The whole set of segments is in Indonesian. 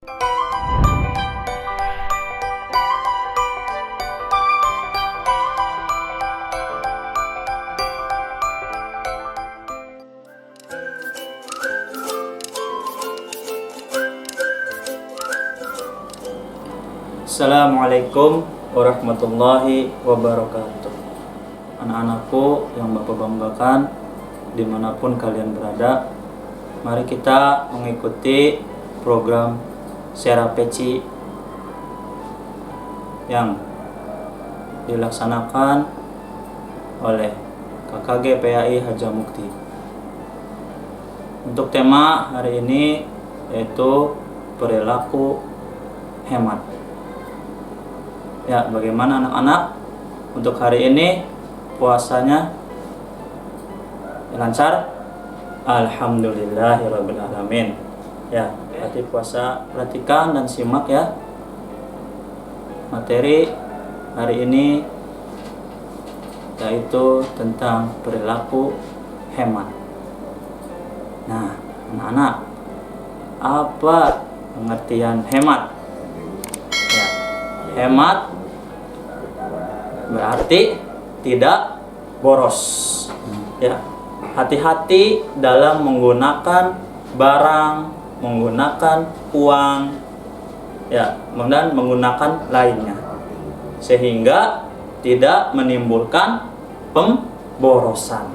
Assalamualaikum warahmatullahi wabarakatuh. Anak-anakku yang Bapak banggakan, dimanapun kalian berada, mari kita mengikuti program Serapeci yang dilaksanakan oleh KKG PAI Harjamukti. Untuk tema hari ini yaitu perilaku hemat. Ya, bagaimana anak-anak untuk hari ini puasanya lancar? Alhamdulillahirrabbilalamin. Ya, berarti puasa, perhatikan dan simak ya. Materi hari ini yaitu tentang perilaku hemat. Nah, anak-anak, apa pengertian hemat? Ya, hemat berarti tidak boros. Ya, hati-hati dalam menggunakan barang, menggunakan uang, ya, dan menggunakan lainnya, sehingga tidak menimbulkan pemborosan.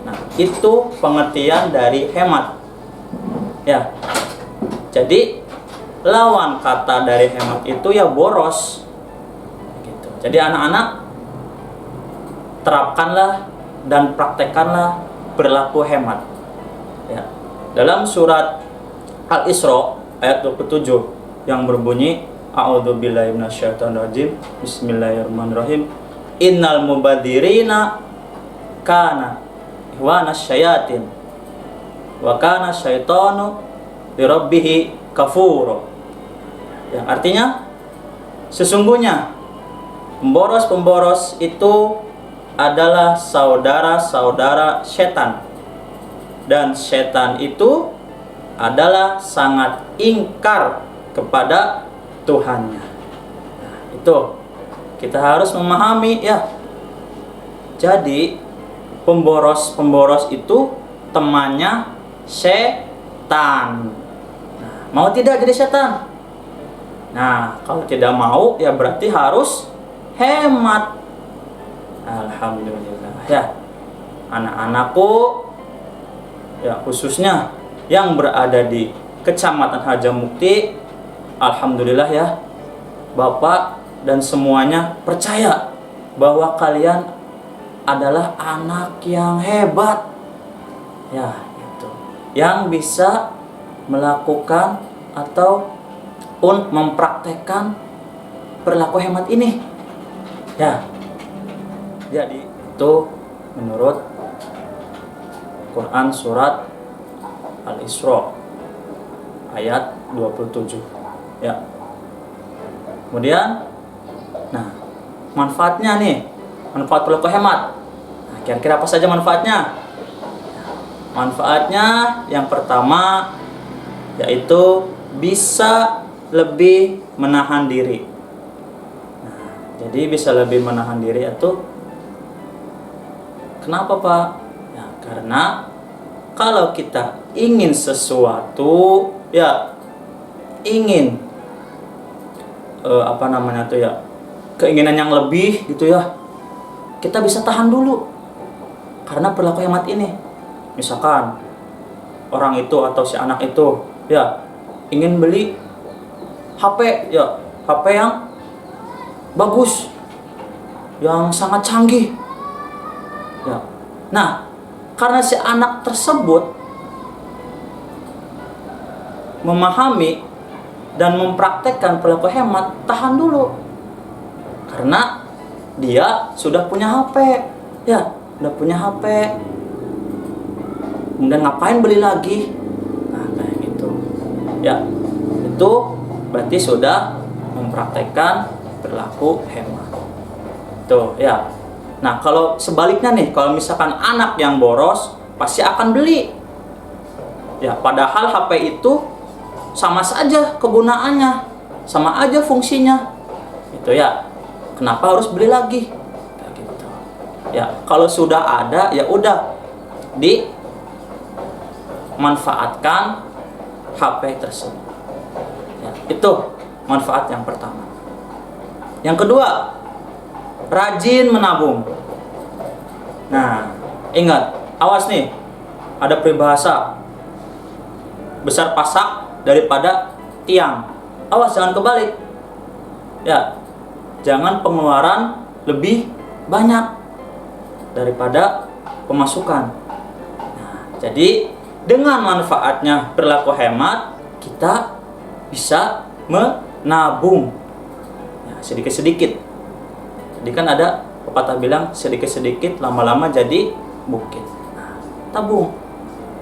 Nah, itu pengertian dari hemat. Ya, jadi lawan kata dari hemat itu ya boros. Gitu. Jadi anak-anak, terapkanlah dan praktekkanlah perilaku hemat. Ya. Dalam surat Al-Isra ayat 27 yang berbunyi A'udzubillahi minasyaitonirrajim, Bismillahirrahmanirrahim. Innal mubadzirina kana ihwana syayatin wa kana syaitanu lirabbih kafura. Yang artinya, sesungguhnya pemboros-pemboros itu adalah saudara-saudara setan, dan setan itu adalah sangat ingkar kepada Tuhannya. Nah, itu kita harus memahami ya. Jadi pemboros-pemboros itu temannya setan. Nah, mau tidak jadi setan? Nah, kalau tidak mau ya berarti harus hemat. Alhamdulillah ya. Anak-anakku ya, khususnya yang berada di Kecamatan Harjamukti, alhamdulillah ya, Bapak dan semuanya percaya bahwa kalian adalah anak yang hebat. Ya, itu. Yang bisa melakukan atau mempraktekkan perilaku hemat ini. Ya. Jadi itu menurut Quran surat Al-Isra ayat 27. Ya. Kemudian nah, manfaatnya nih, manfaat perilaku hemat. Nah, kira-kira apa saja manfaatnya? Manfaatnya yang pertama yaitu bisa lebih menahan diri. Nah, jadi bisa lebih menahan diri itu kenapa, Pak? Ya, karena kalau kita ingin sesuatu, ya ingin keinginan yang lebih gitu ya, kita bisa tahan dulu karena perilaku hemat ini. Misalkan orang itu atau si anak itu ya ingin beli HP, ya HP yang bagus, yang sangat canggih. Ya. Nah, karena si anak tersebut memahami dan mempraktekkan perilaku hemat, tahan dulu. Karena dia sudah punya HP. Ya, udah punya HP. Kemudian ngapain beli lagi? Nah, kayak gitu. Ya, itu berarti sudah mempraktekkan perilaku hemat. Tuh, ya. Nah, kalau sebaliknya nih, kalau misalkan anak yang boros, pasti akan beli. Ya, padahal HP itu sama saja kegunaannya, sama aja fungsinya. Itu ya. Kenapa harus beli lagi? Kayak gitu. Ya, kalau sudah ada ya udah dimanfaatkan HP tersebut. Ya, itu manfaat yang pertama. Yang kedua, rajin menabung. Nah, ingat, awas nih, ada peribahasa besar pasak daripada tiang. Awas jangan kebalik. Ya, jangan pengeluaran lebih banyak daripada pemasukan. Nah, jadi dengan manfaatnya perilaku hemat, kita bisa menabung ya, sedikit-sedikit. Jadi kan ada pepatah bilang sedikit-sedikit lama-lama jadi bukit. Nah, tabung,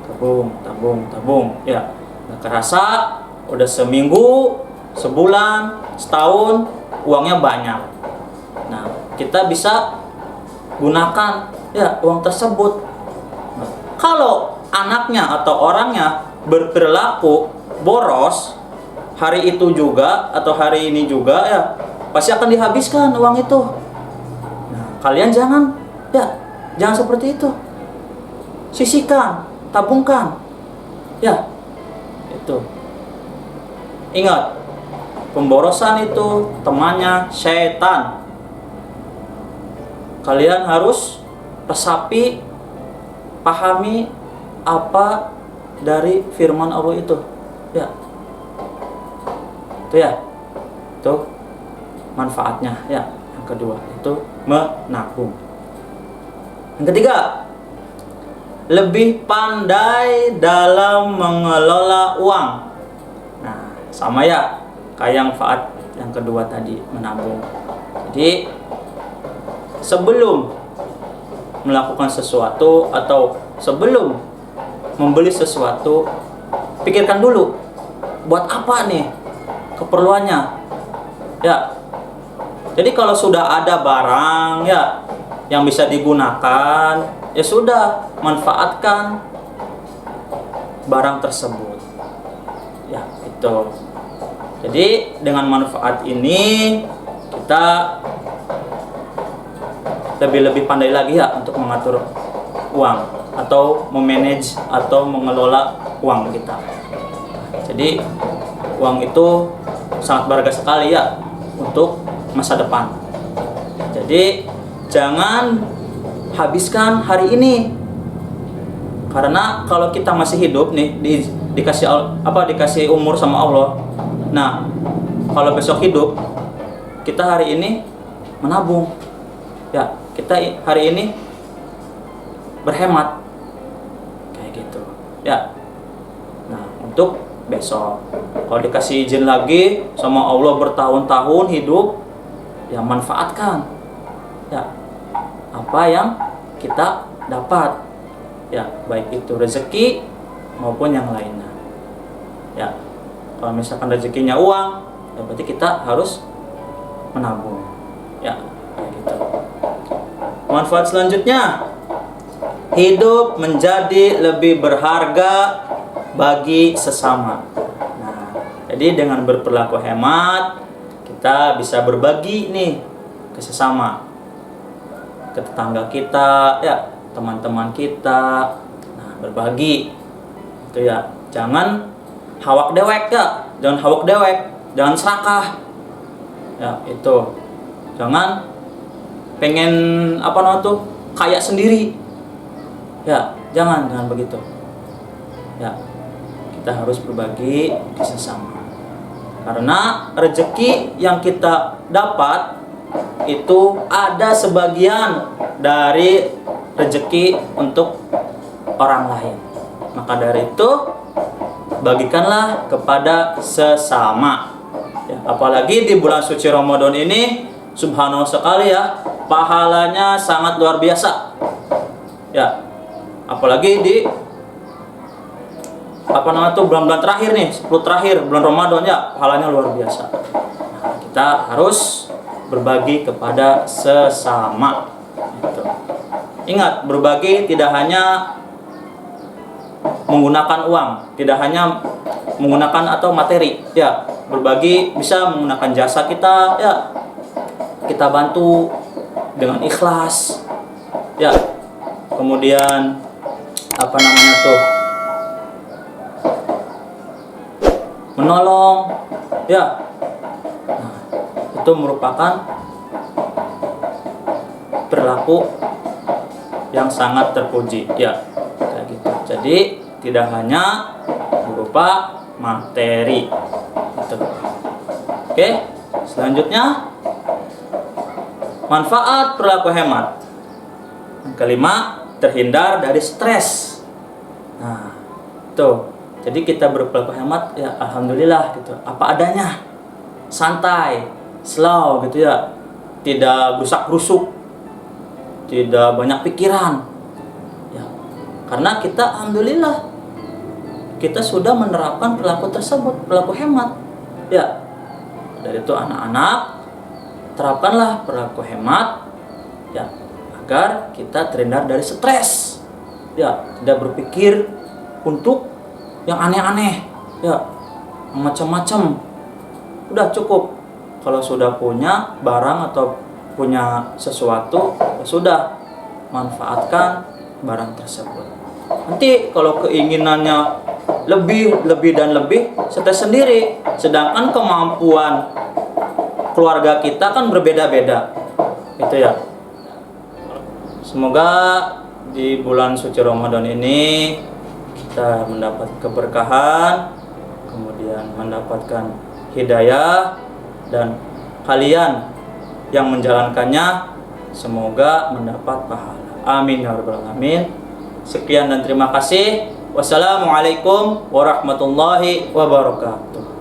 tabung, tabung, tabung. Ya, nggak kerasa udah seminggu, sebulan, setahun, uangnya banyak. Nah, kita bisa gunakan ya uang tersebut. Nah, kalau anaknya atau orangnya berperilaku boros, hari itu juga atau hari ini juga ya pasti akan dihabiskan uang itu. Nah, kalian jangan seperti itu. Sisihkan, tabungkan. Ya, itu. Ingat, pemborosan itu temannya setan. Kalian harus resapi, pahami apa dari firman Allah itu. Ya. Itu ya. Itu manfaatnya ya. Yang kedua itu menabung. Yang ketiga, lebih pandai dalam mengelola uang. Nah, sama ya kayak manfaat yang kedua tadi, menabung. Jadi sebelum melakukan sesuatu atau sebelum membeli sesuatu, pikirkan dulu buat apa nih keperluannya. Ya. Jadi kalau sudah ada barang ya yang bisa digunakan, ya sudah, manfaatkan barang tersebut. Ya, itu. Jadi dengan manfaat ini kita lebih pandai lagi ya untuk mengatur uang atau memanage atau mengelola uang kita. Jadi uang itu sangat berharga sekali ya untuk masa depan. Jadi jangan habiskan hari ini, karena kalau kita masih hidup nih dikasih umur sama Allah. Nah, kalau besok hidup, kita hari ini menabung. Ya, kita hari ini berhemat. Kayak gitu. Ya. Nah, untuk besok kalau dikasih izin lagi sama Allah bertahun-tahun hidup, ya manfaatkan. Ya. Apa yang kita dapat. Ya, baik itu rezeki maupun yang lainnya. Ya. Kalau misalkan rezekinya uang, ya berarti kita harus menabung. Ya, kayak gitu. Manfaat selanjutnya, hidup menjadi lebih berharga bagi sesama. Nah, jadi dengan berperilaku hemat, kita bisa berbagi nih ke sesama, ke tetangga kita, ya, teman-teman kita. Nah, berbagi. Itu ya. Jangan hawak dewek ya. Jangan hawak dewek, jangan serakah. Ya, itu. Jangan pengen kaya sendiri. Ya, jangan begitu. Ya, kita harus berbagi ke sesama. Karena rezeki yang kita dapat itu ada sebagian dari rezeki untuk orang lain. Maka dari itu bagikanlah kepada sesama. Ya, apalagi di bulan suci Ramadan ini, subhanallah sekali ya, pahalanya sangat luar biasa. Ya, apalagi di bulan-bulan terakhir nih, 10 terakhir bulan Ramadan ya, pahalanya luar biasa. Nah, kita harus berbagi kepada sesama. Gitu. Ingat, berbagi tidak hanya menggunakan uang, tidak hanya menggunakan atau materi, ya. Berbagi bisa menggunakan jasa kita, ya. Kita bantu dengan ikhlas, ya. Kemudian apa namanya tuh? Menolong, ya. Nah, itu merupakan perilaku yang sangat terpuji, ya. Kayak gitu. Jadi tidak hanya berupa materi. Gitu. Oke, selanjutnya manfaat perilaku hemat. Yang kelima, terhindar dari stres. Nah, tuh. Jadi kita berperilaku hemat, ya alhamdulillah gitu. Apa adanya, santai, slow gitu ya. Tidak gerusak-gerusuk, tidak banyak pikiran. Ya, karena kita alhamdulillah kita sudah menerapkan perilaku tersebut, perilaku hemat. Ya, dari itu anak-anak terapkanlah perilaku hemat, ya, agar kita terhindar dari stres, ya, tidak berpikir untuk yang aneh-aneh, ya, macam-macam. Udah cukup. Kalau sudah punya barang atau punya sesuatu, ya sudah, manfaatkan barang tersebut. Nanti kalau keinginannya lebih dan lebih, stres sendiri. Sedangkan kemampuan keluarga kita kan berbeda-beda, gitu ya. Semoga di bulan suci Ramadan ini kita mendapat keberkahan, kemudian mendapatkan hidayah, dan kalian yang menjalankannya semoga mendapat pahala. Amin ya rabbal alamin. Sekian dan terima kasih. Wassalamualaikum warahmatullahi wabarakatuh.